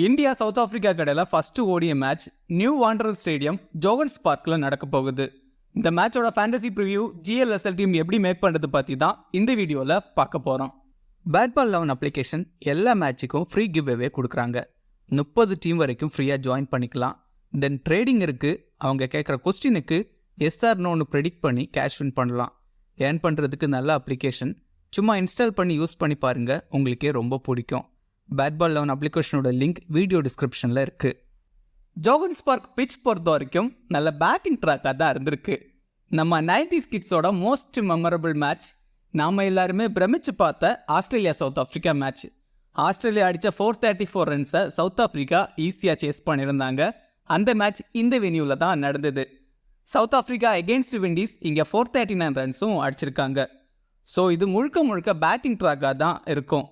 India south Africa கடையில் first ஓடிய match new வாண்டரர் stadium ஜோகன்ஸ் பார்க்கில் நடக்க போகுது. இந்த மேட்சோட ஃபேண்டசி ப்ரிவியூ GLSL டீம் எப்படி மேக் பண்ணுறது பற்றி தான் இந்த வீடியோவில் பார்க்க போகிறோம். பேட்பால் 11 அப்ளிகேஷன் எல்லா மேட்சுக்கும் ஃப்ரீ கிவ் அவே கொடுக்குறாங்க. 30 டீம் வரைக்கும் ஃப்ரீயாக ஜாயின் பண்ணிக்கலாம். தென் ட்ரேடிங் இருக்குது. அவங்க கேட்குற கொஸ்டினுக்கு எஸ்ஆர் நோன்னு ப்ரெடிக்ட் பண்ணி கேஷ் வின் பண்ணலாம். ஏர்ன் பண்ணுறதுக்கு நல்ல அப்ளிகேஷன். சும்மா இன்ஸ்டால் பண்ணி யூஸ் பண்ணி பாருங்கள், உங்களுக்கே ரொம்ப பிடிக்கும். பேட்பால் 11 அப்ளிகேஷனோட லிங்க் வீடியோ டிஸ்கிரிப்ஷனில் இருக்குது. ஜோகன்ஸ் பார்க் பிட்ச் பொறுத்த வரைக்கும் நல்ல பேட்டிங் ட்ராக்காக தான் இருந்திருக்கு. நம்ம 90s கிட்ஸோட மோஸ்ட் மெமரபிள் மேட்ச், நாம் எல்லாருமே பிரமிச்சு பார்த்த Australia south Africa match. Australia அடித்த 434 ரன்ஸை சவுத் ஆஃப்ரிக்கா ஈஸியாக சேஸ் பண்ணியிருந்தாங்க. அந்த மேட்ச் இந்த வென்யூவில் தான் நடந்தது. சவுத் ஆஃப்ரிக்கா எகெயின்ஸ்ட் விண்டீஸ் இங்கே 439 ரன்ஸும் அடிச்சிருக்காங்க. ஸோ இது முழுக்க முழுக்க பேட்டிங் ட்ராக்காக தான் இருக்கும்.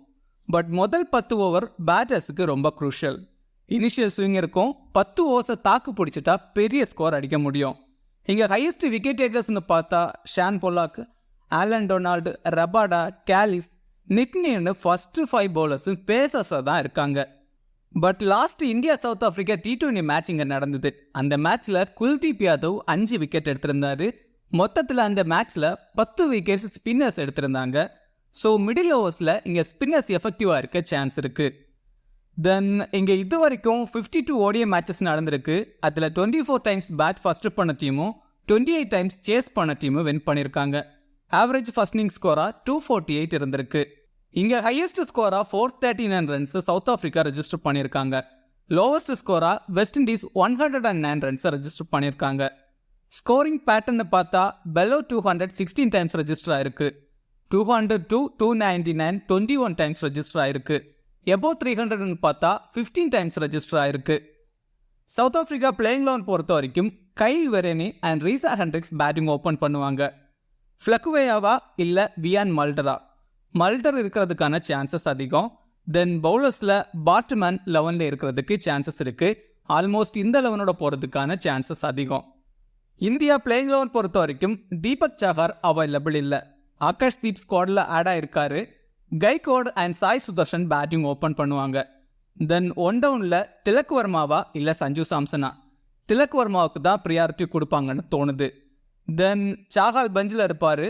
பட் முதல் 10 ஓவர் பேட்டர்ஸுக்கு ரொம்ப குரூஷியல். இனிஷியல் ஸ்விங் இருக்கும். 10 ஓவர்ஸை தாக்கு பிடிச்சிட்டா பெரிய ஸ்கோர் அடிக்க முடியும். இங்கே ஹையஸ்ட் விக்கெட் டேக்கர்ஸ்னு பார்த்தா Shaun Pollock, Allan Donald, Rabada, Kallis, நிக்னின்னு ஃபர்ஸ்ட் 5 பவுலர்ஸும் பேசர்ஸாக தான் இருக்காங்க. But last India South Africa T20 match இங்கே நடந்தது. அந்த மேட்ச்சில் குல்தீப் யாதவ் 5 விக்கெட் எடுத்திருந்தாரு. மொத்தத்தில் அந்த மேட்ச்சில் 10 விக்கெட்ஸ் ஸ்பின்னர்ஸ் எடுத்திருந்தாங்க. ஸோ மிடில் ஓவர்ஸில் இங்கே ஸ்பின்னர்ஸ் எஃபெக்டிவாக இருக்க சான்ஸ் இருக்குது. தென் இங்கே இது வரைக்கும் 52 ஓடிய மேட்சஸ் நடந்திருக்கு. அதில் 24 டைம்ஸ் பேட் ஃபர்ஸ்ட் பண்ண டீமும் 28 டைம்ஸ் சேஸ் பண்ண டீமும் வின் பண்ணியிருக்காங்க. ஆவரேஜ் ஃபர்ஸ்ட் இன்னிங் ஸ்கோராக 248 இருந்திருக்கு. இங்கே ஹையஸ்ட் ஸ்கோராக 439 ரன்ஸ் சவுத் ஆஃப்ரிக்கா ரெஜிஸ்டர் பண்ணியிருக்காங்க. லோவஸ்ட் ஸ்கோராக வெஸ்ட் இண்டீஸ் 109 ரன்ஸை ரெஜிஸ்டர் பண்ணியிருக்காங்க. ஸ்கோரிங் பேட்டர்னு பார்த்தா பெலோ 200 16 டைம்ஸ் ரெஜிஸ்டர் ஆயிருக்கு. 202, 299, 21 டைம்ஸ் ரெஜிஸ்டர் ஆயிருக்கு. எபோ 300ன்னு பார்த்தா 15 டைம்ஸ் ரெஜிஸ்டர் ஆயிருக்கு. சவுத் ஆஃப்ரிக்கா பிளேயிங் லெவன் பொறுத்த வரைக்கும் Kyle Verreynne and Reeza Hendricks batting open பண்ணுவாங்க. ஃப்ளக்குவேயாவா இல்லை வியான் மல்டர் இருக்கிறதுக்கான சான்சஸ் அதிகம். தென் பவுலர்ஸில் பாட்மேன் 11ல் இருக்கிறதுக்கு சான்சஸ் இருக்குது. ஆல்மோஸ்ட் இந்த 11ஓட போகிறதுக்கான சான்சஸ் அதிகம். இந்தியா பிளேயிங் லெவன் பொறுத்த வரைக்கும் தீபக் சஹார் அவைலபிள் இல்லை. ஆகாஷ் தீப் ஸ்குவாடில் ஆட் ஆயிருக்காரு. Gaikwad and Sai Sudharsan batting open பண்ணுவாங்க. தென் ஒன் டவுனில் திலக் வர்மாவா இல்லை சஞ்சு சாம்சனா? திலக் வர்மாவுக்கு தான் ப்ரியாரிட்டி கொடுப்பாங்கன்னு தோணுது. தென் சாஹால் பெஞ்சில் இருப்பார்.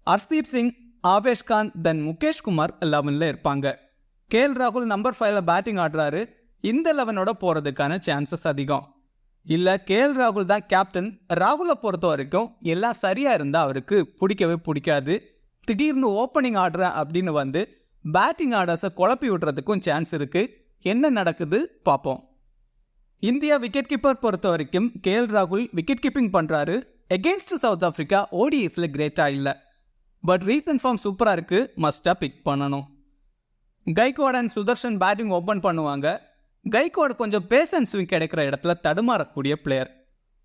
ஹர்ஷ்தீப் சிங், ஆவேஷ் கான், தென் முகேஷ் குமார் 11ல் இருப்பாங்க. கேஎல் ராகுல் நம்பர் 5ல் பேட்டிங் ஆடுறாரு. இந்த 11ஓட போகிறதுக்கான சான்சஸ் அதிகம். இல்லை கேஎல் ராகுல் தான் கேப்டன். ராகுலை பொறுத்த வரைக்கும் எல்லாம் சரியாக இருந்தால் அவருக்கு பிடிக்கவே பிடிக்காது. திடீர்னு ஓப்பனிங் ஆடுறேன் அப்படின்னு வந்து பேட்டிங் ஆர்டர்ஸை குழப்பி விடுறதுக்கும் சான்ஸ் இருக்குது. என்ன நடக்குது பார்ப்போம். இந்தியா விக்கெட் கீப்பர் பொறுத்த வரைக்கும் கேஎல் ராகுல் விக்கெட் கீப்பிங் பண்ணுறாரு. எகெயின்ஸ்ட் சவுத் ஆஃப்ரிக்கா ODIஸில் கிரேட்டாக இல்லை. பட் ரீசன்ட் ஃபார்ம் சூப்பராக இருக்குது. மஸ்ட்டாக பிக் பண்ணணும். Gaikwad and Sudharsan batting open பண்ணுவாங்க. கைக்வாட் கொஞ்சம் பேசன்ஸ் ஸ்விங் கிடைக்கிற இடத்துல தடுமாறக்கூடிய பிளேயர்.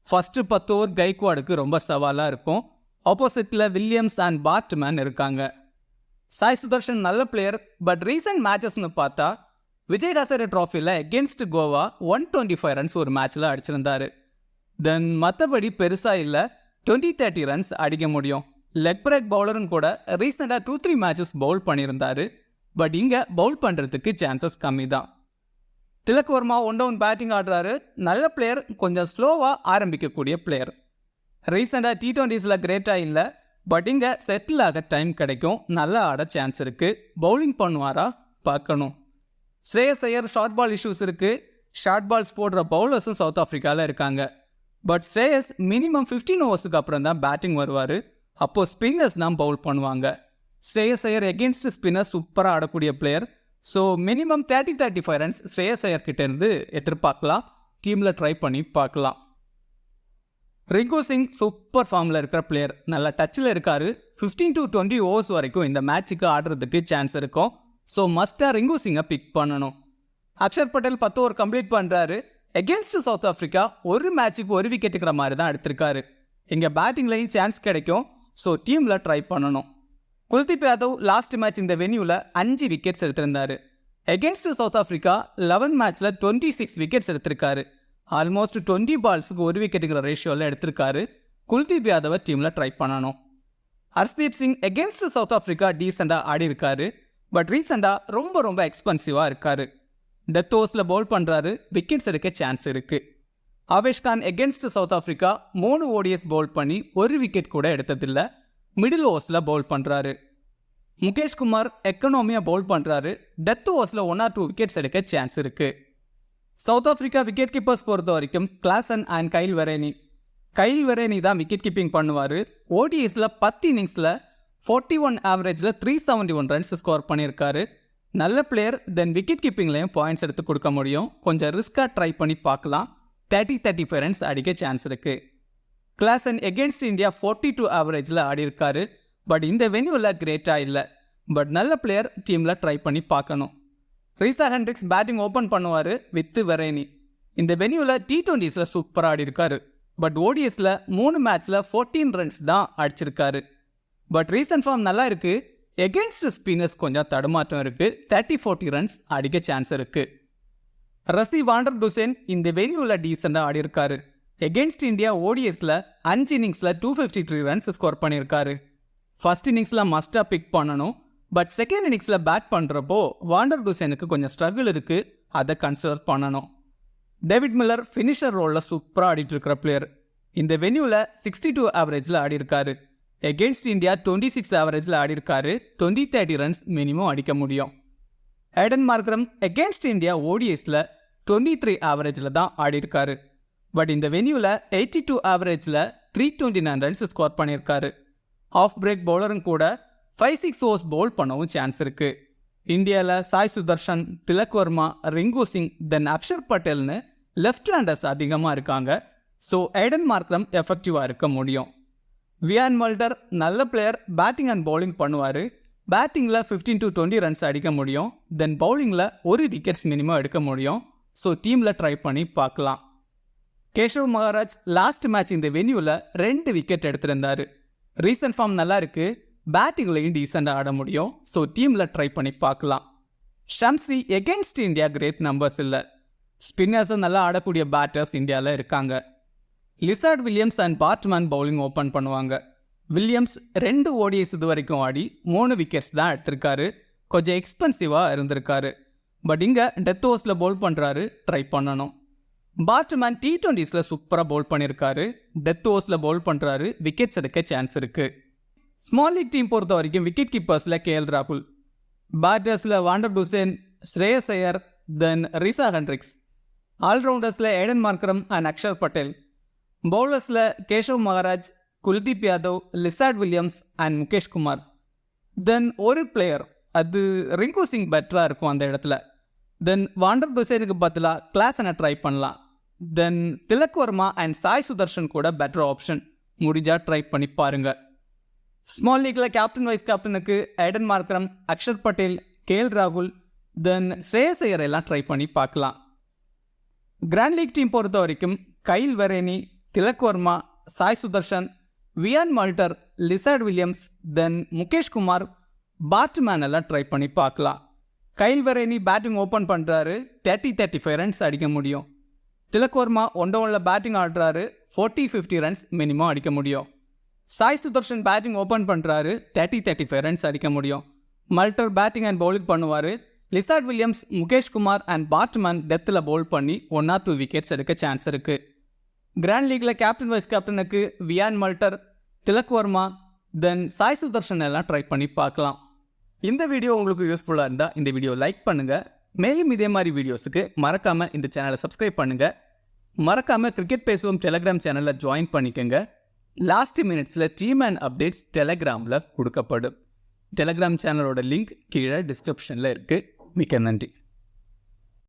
ஃபர்ஸ்ட் 10 ஓவர் கைக்வாடுக்கு ரொம்ப சவாலாக இருக்கும். ஆப்போசிட்டில் வில்லியம்ஸ் அண்ட் பாட்மேன் இருக்காங்க. சாய் சுதர்ஷன் நல்ல பிளேயர். பட் ரீசன்ட் மேட்சஸ்னு பார்த்தா விஜய் ஹசாரே ட்ராஃபியில் எகெயின்ஸ்ட் கோவா 125 ரன்ஸ் ஒரு மேட்ச்சில் அடிச்சிருந்தாரு. தென் மற்றபடி பெருசாக இல்லை. 20-30 ரன்ஸ் அடிக்க முடியும். லெக் பிரேக் பவுலரும் கூட ரீசெண்டாக 2-3 மேட்சஸ் பவுல் பண்ணியிருந்தாரு. பட் இங்கே பவுல் பண்ணுறதுக்கு சான்சஸ் கம்மி தான். Tilak Varma one down batting ஆடுறாரு. நல்ல பிளேயர், கொஞ்சம் ஸ்லோவாக ஆரம்பிக்கக்கூடிய பிளேயர். ரீசெண்டாக T20ஸில் கிரேட்டாக இல்லை. பட் இங்கே செட்டில் ஆக டைம் கிடைக்கும். நல்லா ஆட சான்ஸ் இருக்குது. பவுலிங் பண்ணுவாரா பார்க்கணும். ஸ்ரேயஸ் ஐயர் ஷார்ட் பால் இஷ்யூஸ் இருக்குது. ஷார்ட் பால்ஸ் போடுற பவுலர்ஸும் சவுத் ஆஃப்ரிக்காவில் இருக்காங்க. பட் ஸ்ரேயஸ் மினிமம் 15 ஓவர்ஸுக்கு அப்புறம் தான் பேட்டிங் வருவார். அப்போது ஸ்பின்னர்ஸ் தான் பவுல் பண்ணுவாங்க. ஸ்ரேயஸ் ஐயர் எகெயின்ஸ்ட் ஸ்பின்னர் சூப்பராக ஆடக்கூடிய பிளேயர். ஸோ மினிமம் 30-35 ரன்ஸ் ஸ்ரேயஸ் ஐயர் கிட்டேருந்து எதிர்பார்க்கலாம். டீமில் ட்ரை பண்ணி பார்க்கலாம். ரிங்கு சிங் சூப்பர் ஃபார்மில் இருக்கிற பிளேயர். நல்ல டச்சில் இருக்காரு. 15 to 20 ஓவர்ஸ் வரைக்கும் இந்த மேட்சுக்கு ஆடுறதுக்கு சான்ஸ் இருக்கும். ஸோ மஸ்ட்டாக ரிங்கு சிங்கை பிக் பண்ணணும். அக்ஷர் பட்டேல் 10 ஓவர் கம்ப்ளீட் பண்ணுறாரு. எகெயின்ஸ்ட் சவுத் ஆஃப்ரிக்கா ஒரு மேட்சுக்கு ஒரு விக்கெட்டுக்கிற மாதிரி தான் எடுத்திருக்காரு. இங்கே பேட்டிங்லையும் சான்ஸ் கிடைக்கும். ஸோ டீமில் ட்ரை பண்ணணும். குல்தீப் யாதவ் லாஸ்ட் மேட்ச் இந்த வென்யூவில் 5 விக்கெட்ஸ் எடுத்திருந்தாரு. எகெயின்ஸ்ட் சவுத் ஆஃப்ரிக்கா 11 மேட்ச்சில் 26 விக்கெட்ஸ் எடுத்திருக்காரு. ஆல்மோஸ்ட் 20 பால்ஸுக்கு ஒரு விக்கெட்டுங்கிற ரேஷியோவில் எடுத்திருக்காரு. குல்தீப் யாதவை டீமில் ட்ரை பண்ணணும். Harshdeep Singh against South Africa டீசெண்டாக ஆடி இருக்காரு. பட் ரீசெண்டாக ரொம்ப எக்ஸ்பென்சிவாக இருக்காரு. டெத் ஓவர்ஸில் பவுல் பண்ணுறாரு, விக்கெட்ஸ் எடுக்க சான்ஸ் இருக்குது. Avesh Khan against South Africa 3 ODIs bowl பண்ணி ஒரு விக்கெட் கூட எடுத்ததில்லை. மிடில் ஓவர்ஸில் பவுல் பண்ணுறாரு. முகேஷ் குமார் எக்கனாமியாக பவுல் பண்ணுறாரு. டெத் ஓவர்ஸில் 1 or 2 விக்கெட்ஸ் எடுக்க சான்ஸ் இருக்குது. சவுத் ஆஃப்ரிக்கா விக்கெட் கீப்பர்ஸ் பொறுத்த வரைக்கும் கிளாசன் அண்ட் கைல் வெரேனி தான் விக்கெட் கீப்பிங் பண்ணுவார். ஓடிஎஸில் 10 இன்னிங்ஸில் 41 ஆவரேஜில் 371 ரன்ஸ் ஸ்கோர் பண்ணியிருக்காரு. நல்ல பிளேயர். தென் விக்கெட் கீப்பிங்லேயும் பாயிண்ட்ஸ் எடுத்து கொடுக்க முடியும். கொஞ்சம் ரிஸ்காக ட்ரை பண்ணி பார்க்கலாம். 30-35 ரன்ஸ் அடிக்க சான்ஸ் இருக்குது. கிளாசன் எகென்ஸ்ட் இந்தியா 42 ஆவரேஜில் ஆடி இருக்காரு. பட் இந்த வென்யூவில் கிரேட்டாக இல்லை. பட் நல்ல பிளேயர், டீமில் ட்ரை பண்ணி பார்க்கணும். ரீசா ஹெண்ட்ரிக்ஸ் பேட்டிங் ஓப்பன் பண்ணுவார் வித் வெரேனி. இந்த வென்யூவில் T20s சூப்பராக ஆடி இருக்காரு. பட் ஓடிஎஸில் 3 மேட்ச்சில் 14 ரன்ஸ் தான் அடிச்சிருக்காரு. பட் ரீசன்ட் ஃபார்ம் நல்லா இருக்குது. எகென்ஸ்ட் ஸ்பின்னர்ஸ் கொஞ்சம் தடுமாற்றம் இருக்குது. 30-40 ரன்ஸ் அடிக்க சான்ஸ் இருக்குது. ரசி வாண்டர் டுசேன் இந்த வென்யூவில் டீசெண்டாக ஆடி இருக்காரு. எகென்ஸ்ட் இந்தியா ஓடிஎஸில் 5 இன்னிங்ஸில் 253 ரன்ஸ் ஸ்கோர் பண்ணியிருக்காரு. ஃபர்ஸ்ட் இன்னிங்ஸில் மஸ்டாக பிக் பண்ணணும். பட் செகண்ட் இன்னிங்ஸில் பேட் பண்ணுறப்போ வாண்டர் டுசேனுக்கு கொஞ்சம் ஸ்ட்ரகிள் இருக்குது. அதை கன்சிடர் பண்ணணும். டேவிட் மில்லர் ஃபினிஷர் ரோலில் சூப்பராக ஆடிட்டு இருக்கிற பிளேயர். இந்த வென்யூவில் 62 ஆவரேஜில் ஆடி இருக்காரு. எகென்ஸ்ட் இந்தியா 26 ஆவரேஜில் ஆடி இருக்காரு. 20-30 ரன்ஸ் மினிமம் அடிக்க முடியும். ஏடன் மார்க்ரம் எகென்ஸ்ட் இந்தியா ஓடிஎஸில் 23 ஆவரேஜில் தான் ஆடி இருக்காரு. பட் இந்த வென்யூவில் 82 ஆவரேஜில் 329 ரன்ஸ் ஸ்கோர் பண்ணியிருக்காரு. ஆஃப் பிரேக் பவுலரும் கூட 5-6 ஓவர்ஸ் பவுல் பண்ணவும் சான்ஸ் இருக்குது. இந்தியாவில் சாய் சுதர்ஷன், திலக் வர்மா, ரிங்கு சிங், தென் அக்ஷர் பட்டேல்னு லெஃப்ட் ஹேண்டர்ஸ் அதிகமாக இருக்காங்க. ஸோ ஏடன் மார்க்ரம் எஃபெக்டிவாக இருக்க முடியும். வியான் மல்டர் நல்ல பிளேயர். பேட்டிங் அண்ட் பவுலிங் பண்ணுவார். பேட்டிங்கில் 15-20 ரன்ஸ் அடிக்க முடியும். தென் பவுலிங்கில் 1 விக்கெட்ஸ் மினிமம் எடுக்க முடியும். ஸோ டீமில் ட்ரை பண்ணி பார்க்கலாம். கேஷவ் மகாராஜ் லாஸ்ட் மேட்ச் இந்த வென்யூவில் 2 விக்கெட் எடுத்திருந்தார். ரீசன்ட் ஃபார்ம் நல்லா இருக்குது. பேட்டிங்லையும் டீசெண்டாக ஆட முடியும். ஸோ டீமில் ட்ரை பண்ணி பார்க்கலாம். Shamsi against India great numbers இல்லை. ஸ்பின்னர்ஸும் நல்லா ஆடக்கூடிய பேட்டர்ஸ் இந்தியாவில் இருக்காங்க. Lizaad Williams and Baartman bowling open பண்ணுவாங்க. வில்லியம்ஸ் 2 ஓடிஎஸ் இது வரைக்கும் ஆடி 3 விக்கெட்ஸ் தான் எடுத்திருக்காரு. கொஞ்சம் எக்ஸ்பென்சிவாக இருந்திருக்காரு. பட் இங்கே டெத் ஓவர்ஸில் பவுல் பண்ணுறாரு. ட்ரை பண்ணணும். பார்ட்மேன் T20s சூப்பராக பவுல் பண்ணியிருக்காரு. டெத் ஓவர்ஸில் பவுல் பண்ணுறாரு. விக்கெட்ஸ் எடுக்க சான்ஸ் இருக்குது. ஸ்மால் லீக் டீம் பொறுத்த வரைக்கும் விக்கெட் கீப்பர்ஸில் KL ராகுல், பேட்டர்ஸில் van der Dussen, Shreyas Iyer, then Reeza Hendricks, ஆல்ரவுண்டர்ஸில் Aiden Markram and Axar Patel, பவுலர்ஸில் Keshav Maharaj, Kuldeep Yadav, Lizaad Williams and Mukesh Kumar. Then ஒரு பிளேயர், அது ரிங்கு சிங் பெட்டராக இருக்கும் அந்த இடத்துல. தென் வாண்டர் டுசேனுக்கு பதிலாக கிளாசனை ட்ரை பண்ணலாம். தென் திலக் வர்மா அண்ட் சாய் சுதர்ஷன் கூட பெட்டர் ஆப்ஷன். முடிஞ்சால் ட்ரை பண்ணி பாருங்கள். ஸ்மால் லீக்கில் கேப்டன் வைஸ் கேப்டனுக்கு Aiden Markram, Axar Patel, KL ராகுல், தென் ஸ்ரேயஸ் ஐயர் எல்லாம் ட்ரை பண்ணி பார்க்கலாம். கிராண்ட் லீக் டீம் பொறுத்த வரைக்கும் Kyle Verreynne, Tilak Varma, Sai Sudharsan, Wiaan Mulder, Lizaad Williams, then Mukesh Kumar, Baartman எல்லாம் ட்ரை பண்ணி பார்க்கலாம். கைல் வெரேனி பேட்டிங் ஓப்பன் பண்ணுறாரு. 30-35 ரன்ஸ் அடிக்க முடியும். திலக் வர்மா 1-1 பேட்டிங் ஆடுறாரு. 40-50 ரன்ஸ் மினிமம் அடிக்க முடியும். சாய் சுதர்ஷன் பேட்டிங் ஓப்பன் பண்ணுறாரு. 30-35 ரன்ஸ் அடிக்க முடியும். மல்டர் பேட்டிங் அண்ட் பவுலிங் பண்ணுவார். Lizaad Williams, Mukesh Kumar and Baartman டெத்தில் பவுல் பண்ணி 1 or 2 விக்கெட்ஸ் எடுக்க சான்ஸ் இருக்குது. கிராண்ட் லீக்கில் கேப்டன் வைஸ் கேப்டனுக்கு வியான் மல்டர், திலக் வர்மா, தென் சாய் சுதர்ஷன் எல்லாம் ட்ரை பண்ணி பார்க்கலாம். இந்த வீடியோ உங்களுக்கு யூஸ்ஃபுல்லாக இருந்தால் இந்த வீடியோ லைக் பண்ணுங்கள். மேலும் இதே மாதிரி வீடியோஸுக்கு மறக்காமல் இந்த சேனலை சப்ஸ்கிரைப் பண்ணுங்கள். மறக்காமல் கிரிக்கெட் பேசுவோம் டெலகிராம் சேனலில் ஜாயின் பண்ணிக்கோங்க. லாஸ்ட் மினிட்ஸில் டீம் அண்ட் அப்டேட்ஸ் டெலகிராமில் கொடுக்கப்படும். டெலகிராம் சேனலோட லிங்க் கீழே டிஸ்கிரிப்ஷனில் இருக்குது. மிக்க நன்றி.